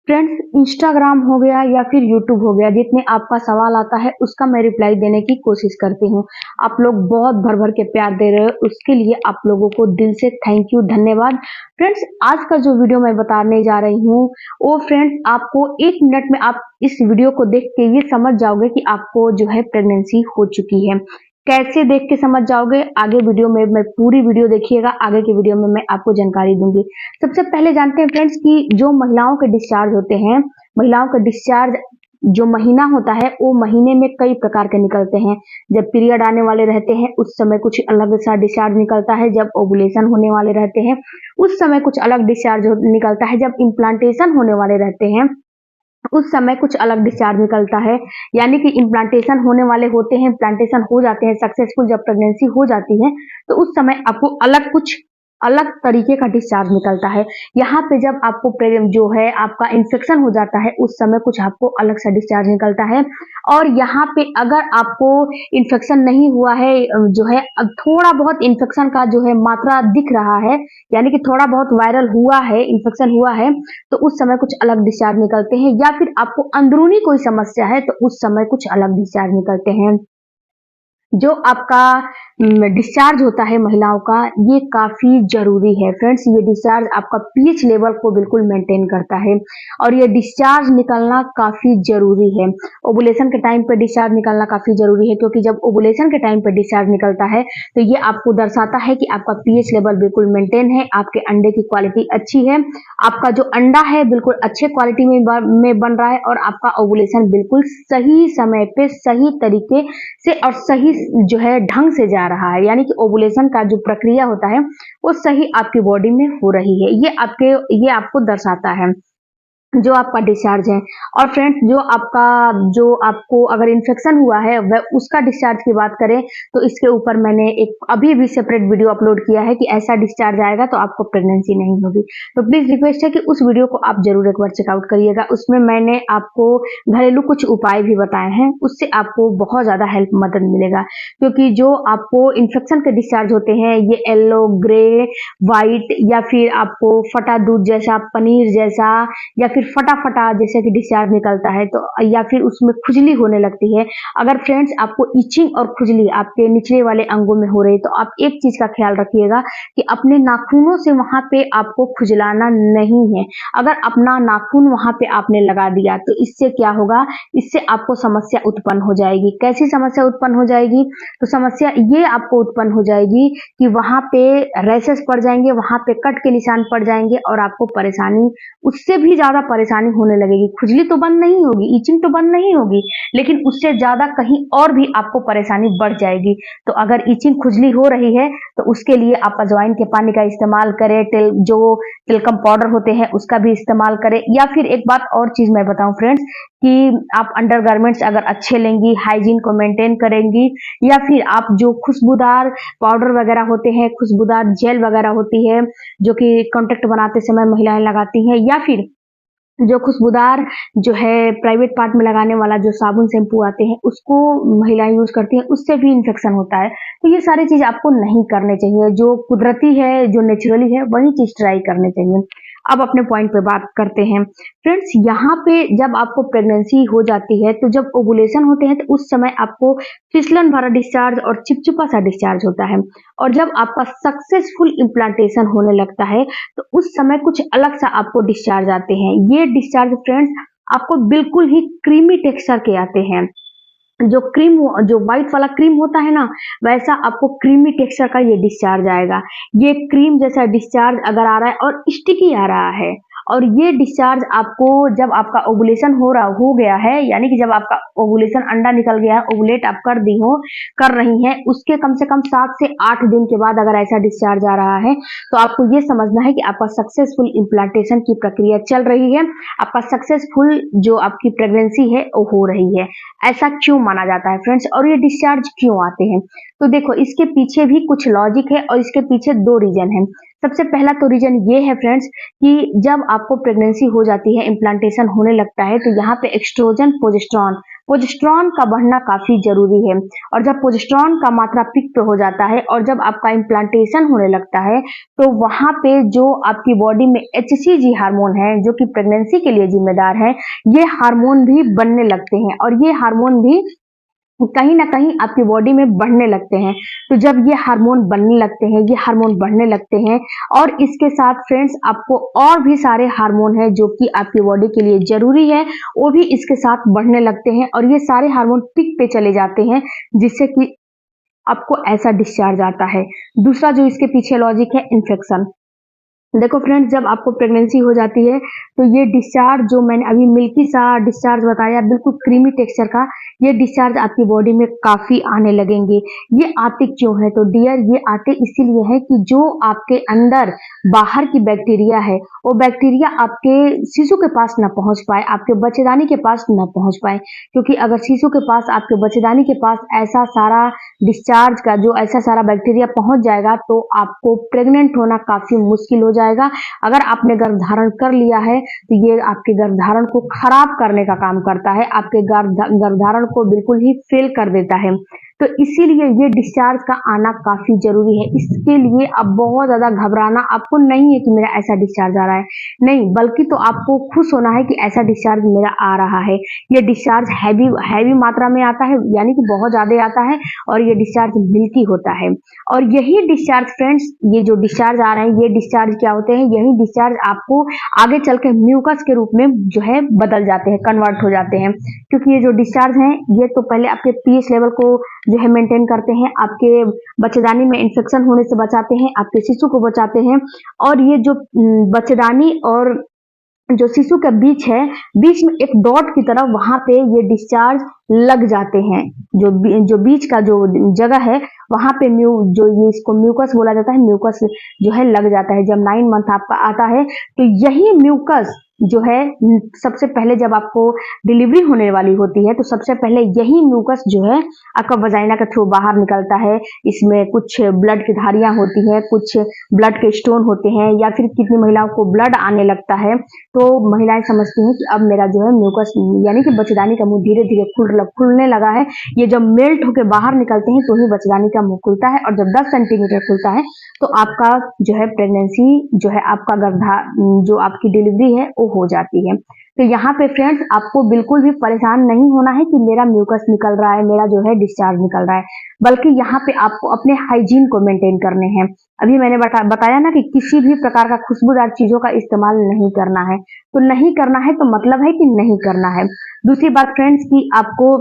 Friends, Instagram हो गया या फिर यूट्यूब हो गया, जितने आपका सवाल आता है उसका मैं रिप्लाई देने की कोशिश करती हूँ। आप लोग बहुत भर भर के प्यार दे रहे हो, उसके लिए आप लोगों को दिल से थैंक यू, धन्यवाद। फ्रेंड्स, आज का जो वीडियो मैं बताने जा रही हूँ वो फ्रेंड्स आपको 1 मिनट में आप इस वीडियो को देख के ये समझ जाओगे कि आपको जो है प्रेगनेंसी हो चुकी है। कैसे देख के समझ जाओगे, आगे वीडियो में मैं पूरी वीडियो देखिएगा, आगे की वीडियो में मैं आपको जानकारी दूंगी। सबसे पहले जानते हैं फ्रेंड्स कि जो महिलाओं के डिस्चार्ज होते हैं, महिलाओं का डिस्चार्ज जो महीना होता है वो महीने में कई प्रकार के निकलते हैं। जब पीरियड आने वाले रहते हैं उस समय कुछ अलग सा डिस्चार्ज निकलता है, जब ओवुलेशन होने वाले रहते हैं उस समय कुछ अलग डिस्चार्ज निकलता है, जब इम्प्लांटेशन होने वाले रहते हैं उस समय कुछ अलग डिस्चार्ज निकलता है। यानी कि इम्प्लांटेशन होने वाले होते हैं, इम्प्लांटेशन हो जाते हैं सक्सेसफुल, जब प्रेगनेंसी हो जाती है तो उस समय आपको कुछ अलग तरीके का डिस्चार्ज निकलता है। यहाँ पे जब आपको जो है आपका इन्फेक्शन हो जाता है उस समय कुछ आपको अलग सा डिस्चार्ज निकलता है। और यहाँ पे अगर आपको इन्फेक्शन नहीं हुआ है, जो है अब थोड़ा बहुत इन्फेक्शन का जो है मात्रा दिख रहा है, यानी कि थोड़ा बहुत वायरल हुआ है, इन्फेक्शन हुआ है, तो उस समय कुछ अलग डिस्चार्ज निकलते हैं। या फिर आपको अंदरूनी कोई समस्या है तो उस समय कुछ अलग डिस्चार्ज निकलते हैं। जो आपका डिस्चार्ज होता है महिलाओं का, ये काफी जरूरी है फ्रेंड्स। ये डिस्चार्ज आपका पीएच लेवल को बिल्कुल मेंटेन करता है और ये डिस्चार्ज निकलना काफी जरूरी है। ओवुलेशन के टाइम पे डिस्चार्ज निकलना काफी जरूरी है, क्योंकि जब ओवुलेशन के टाइम पे डिस्चार्ज निकलता है तो ये आपको दर्शाता है कि आपका पीएच लेवल बिल्कुल मेंटेन है, आपके अंडे की क्वालिटी अच्छी है, आपका जो अंडा है बिल्कुल अच्छे क्वालिटी में बन रहा है और आपका ओवुलेशन बिल्कुल सही समय पे सही तरीके से और सही जो है ढंग से जा रहा है। यानी कि ओवुलेशन का जो प्रक्रिया होता है वो सही आपकी बॉडी में हो रही है, ये आपको दर्शाता है जो आपका डिस्चार्ज है। और फ्रेंड्स, जो आपको अगर इन्फेक्शन हुआ है वह उसका डिस्चार्ज की बात करें तो इसके ऊपर मैंने एक अभी भी सेपरेट वीडियो अपलोड किया है कि ऐसा डिस्चार्ज आएगा तो आपको प्रेगनेंसी नहीं होगी। तो प्लीज रिक्वेस्ट है कि उस वीडियो को आप जरूर एक बार चेकआउट करिएगा। उसमें मैंने आपको घरेलू कुछ उपाय भी बताए हैं, उससे आपको बहुत ज्यादा हेल्प मदद मिलेगा। क्योंकि जो आपको इन्फेक्शन के डिस्चार्ज होते हैं ये येलो, ग्रे, व्हाइट या फिर आपको फटा दूध जैसा, पनीर जैसा या फिर फटाफटा जैसे कि डिस्चार्ज निकलता है, तो या फिर उसमें खुजली होने लगती है। अगर फ्रेंड्स आपको इचिंग और खुजली आपके निचले वाले अंगों में हो रही है तो आप एक चीज का ख्याल रखिएगा कि अपने नाखूनों से वहां पे आपको खुजलाना नहीं है। अगर अपना नाखून वहां पे आपने लगा दिया तो इससे क्या होगा, इससे आपको समस्या उत्पन्न हो जाएगी। कैसी समस्या उत्पन्न हो जाएगी, तो समस्या ये आपको उत्पन्न हो जाएगी कि वहां पे रैशेस पड़ जाएंगे, वहां पे कट के निशान पड़ जाएंगे और आपको परेशानी, उससे भी ज्यादा परेशानी होने लगेगी। खुजली तो बंद नहीं होगी, इचिंग तो बंद नहीं होगी, लेकिन उससे ज्यादा कहीं और भी आपको परेशानी बढ़ जाएगी। तो अगर इचिंग खुजली हो रही है तो उसके लिए आप अजवाइन के पानी का इस्तेमाल करें, टिलकम पाउडर होते हैं उसका भी इस्तेमाल करें। या फिर एक बात और चीज मैं बताऊं फ्रेंड्स कि आप अंडरगारमेंट्स अगर अच्छे लेंगी, हाइजीन को मेंटेन करेंगी, या फिर आप जो खुशबूदार पाउडर वगैरह होते हैं, खुशबूदार जेल वगैरह होती है जो कि कॉन्टेक्ट बनाते समय महिलाएं लगाती हैं, या फिर जो खुशबूदार जो है प्राइवेट पार्ट में लगाने वाला जो साबुन शैम्पू आते हैं उसको महिलाएं यूज करती हैं, उससे भी इन्फेक्शन होता है। तो ये सारी चीज आपको नहीं करने चाहिए। जो कुदरती है, जो नेचुरली है, वही चीज ट्राई करने चाहिए। अब अपने पॉइंट पे बात करते हैं फ्रेंड्स। यहाँ पे जब आपको प्रेगनेंसी हो जाती है तो जब ओवुलेशन होते हैं तो उस समय आपको फिसलन भरा डिस्चार्ज और चिपचिपा सा डिस्चार्ज होता है। और जब आपका सक्सेसफुल इम्प्लांटेशन होने लगता है तो उस समय कुछ अलग सा आपको डिस्चार्ज आते हैं। ये डिस्चार्ज फ्रेंड्स आपको बिल्कुल ही क्रीमी टेक्सचर के आते हैं। जो व्हाइट वाला क्रीम होता है ना, वैसा आपको क्रीमी टेक्सचर का ये डिस्चार्ज आएगा। ये क्रीम जैसा डिस्चार्ज अगर आ रहा है और स्टिकी आ रहा है, और ये डिस्चार्ज आपको जब आपका ओवुलेशन हो गया है, यानी कि जब आपका ओवुलेशन अंडा निकल गया है, ओवुलेट आप कर रही हैं, उसके कम से कम 7 से 8 दिन के बाद अगर ऐसा डिस्चार्ज आ रहा है तो आपको ये समझना है कि आपका सक्सेसफुल इम्प्लांटेशन की प्रक्रिया चल रही है, आपका सक्सेसफुल जो आपकी प्रेगनेंसी है वो हो रही है। ऐसा क्यों माना जाता है फ्रेंड्स, और ये डिस्चार्ज क्यों आते हैं? तो देखो, इसके पीछे भी कुछ लॉजिक है और इसके पीछे 2 रीजन है। सबसे पहला तो रीजन ये है फ्रेंड्स कि जब आपको प्रेगनेंसी हो जाती है, इम्प्लांटेशन होने लगता है, तो यहाँ पे एक्स्ट्रोजन, प्रोजेस्टेरॉन प्रोजेस्टेरॉन का बढ़ना काफी जरूरी है। और जब प्रोजेस्टेरॉन का मात्रा पीक पे हो जाता है और जब आपका इम्प्लांटेशन होने लगता है तो वहां पे जो आपकी बॉडी में HCG हार्मोन है जो कि प्रेगनेंसी के लिए जिम्मेदार है, ये हार्मोन भी बनने लगते हैं और ये हार्मोन भी कहीं ना कहीं आपकी बॉडी में बढ़ने लगते हैं। तो जब ये हार्मोन बनने लगते हैं, ये हार्मोन बढ़ने लगते हैं और इसके साथ फ्रेंड्स आपको और भी सारे हार्मोन हैं जो कि आपकी बॉडी के लिए जरूरी है, वो भी इसके साथ बढ़ने लगते हैं और ये सारे हार्मोन पीक पे चले जाते हैं जिससे कि आपको ऐसा डिस्चार्ज आता है। दूसरा जो इसके पीछे लॉजिक है, इन्फेक्शन। देखो फ्रेंड्स, जब आपको प्रेगनेंसी हो जाती है तो ये डिस्चार्ज जो मैंने अभी मिल्की सा डिस्चार्ज बताया, बिल्कुल क्रीमी टेक्सचर का, ये डिस्चार्ज आपकी बॉडी में काफी आने लगेंगे। ये आते क्यों है? तो डियर, ये आते इसीलिए है कि जो आपके अंदर बाहर की बैक्टीरिया है वो बैक्टीरिया आपके शिशु के पास ना पहुंच पाए, आपके बच्चेदानी के पास ना पहुंच पाए। क्योंकि अगर शिशु के पास, आपके बच्चेदानी के पास ऐसा सारा डिस्चार्ज का जो ऐसा सारा बैक्टीरिया पहुंच जाएगा तो आपको प्रेग्नेंट होना काफी मुश्किल हो जाएगा। अगर आपने गर्भधारण कर लिया है तो ये आपके गर्भधारण को खराब करने का काम करता है, आपके गर्भधारण को बिल्कुल ही फेल कर देता है। तो इसीलिए ये डिस्चार्ज का आना काफी जरूरी है। इसके लिए अब बहुत ज्यादा घबराना आपको नहीं है कि मेरा ऐसा डिस्चार्ज आ रहा है, नहीं, बल्कि तो आपको खुश होना है कि ऐसा डिस्चार्ज मेरा आ रहा है। ये डिस्चार्ज हैवी मात्रा में आता है, यानी कि बहुत ज्यादा आता है और ये डिस्चार्ज मिल्की होता है। और यही डिस्चार्ज फ्रेंड्स, ये जो डिस्चार्ज आ रहे हैं, ये डिस्चार्ज क्या होते हैं? यही डिस्चार्ज आपको आगे चल के म्यूकस के रूप में जो है बदल जाते हैं, कन्वर्ट हो जाते हैं। क्योंकि ये जो डिस्चार्ज हैं, ये तो पहले आपके पीएच लेवल को जो है मेंटेन करते हैं, आपके बच्चेदानी में इन्फेक्शन होने से बचाते हैं, आपके शिशु को बचाते हैं। और ये जो बच्चेदानी और जो शिशु के बीच है, बीच में एक डॉट की तरह वहां पे ये डिस्चार्ज लग जाते हैं। जो बीच का जो जगह है वहां पे जो ये इसको म्यूकस बोला जाता है, म्यूकस जो है लग जाता है। जब 9 मंथ आपका आता है तो यही म्यूकस जो है सबसे पहले जब आपको डिलीवरी होने वाली होती है तो सबसे पहले यही म्यूकस जो है आपका वजाइना के थ्रू बाहर निकलता है। इसमें कुछ ब्लड की धारियां होती है, कुछ ब्लड के स्टोन होते हैं, या फिर कितनी महिलाओं को ब्लड आने लगता है तो महिलाएं समझती हैं कि अब मेरा जो है म्यूकस यानी कि बच्चेदानी का मुंह धीरे धीरे खुलने लगा है। ये जब मेल्ट होकर बाहर निकलते हैं तो ही बच्चेदानी का मुंह खुलता है और जब 10 सेंटीमीटर खुलता है तो आपका जो है प्रेगनेंसी जो है, आपका जो आपकी डिलीवरी है वो हो जाती है। तो यहाँ पे फ्रेंड्स आपको बिल्कुल भी परेशान नहीं होना है कि मेरा म्यूकस निकल रहा है, मेरा जो है डिस्चार्ज निकल रहा है, बल्कि यहाँ पे आपको अपने हाइजीन को मेंटेन करने हैं। अभी मैंने बताया ना कि किसी भी प्रकार का खुशबूदार चीजों का इस्तेमाल नहीं करना है। तो नहीं करना है तो मतलब है कि नहीं करना है। दूसरी बात फ्रेंड्स की आपको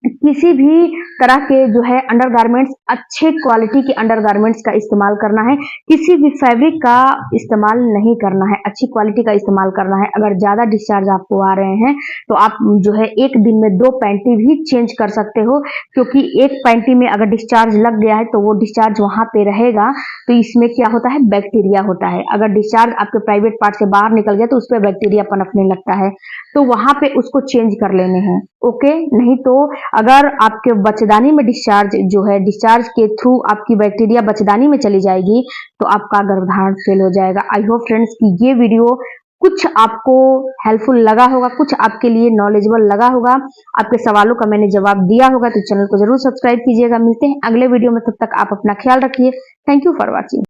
किसी भी तरह के जो है अंडरगारमेंट्स, अच्छे क्वालिटी के अंडरगारमेंट्स का इस्तेमाल करना है। किसी भी फैब्रिक का इस्तेमाल नहीं करना है, अच्छी क्वालिटी का इस्तेमाल करना है। अगर ज्यादा डिस्चार्ज आपको आ रहे हैं तो आप जो है एक दिन में 2 पैंटी भी चेंज कर सकते हो, क्योंकि एक पैंटी में अगर डिस्चार्ज लग गया है तो वो डिस्चार्ज वहां पे रहेगा। तो इसमें क्या होता है? बैक्टीरिया होता है। अगर डिस्चार्ज आपके प्राइवेट पार्ट से बाहर निकल गया तो उस पर बैक्टीरिया पनपने लगता है, तो वहां पे उसको चेंज कर लेने हैं। ओके, नहीं तो अगर आपके बच्चेदानी में डिस्चार्ज जो है, डिस्चार्ज के थ्रू आपकी बैक्टीरिया बच्चेदानी में चली जाएगी तो आपका गर्भधारण फेल हो जाएगा। आई होप फ्रेंड्स कि ये वीडियो कुछ आपको हेल्पफुल लगा होगा, कुछ आपके लिए नॉलेजेबल लगा होगा, आपके सवालों का मैंने जवाब दिया होगा। तो चैनल को जरूर सब्सक्राइब कीजिएगा। मिलते हैं अगले वीडियो में, तब तक आप अपना ख्याल रखिए। Thank you for watching.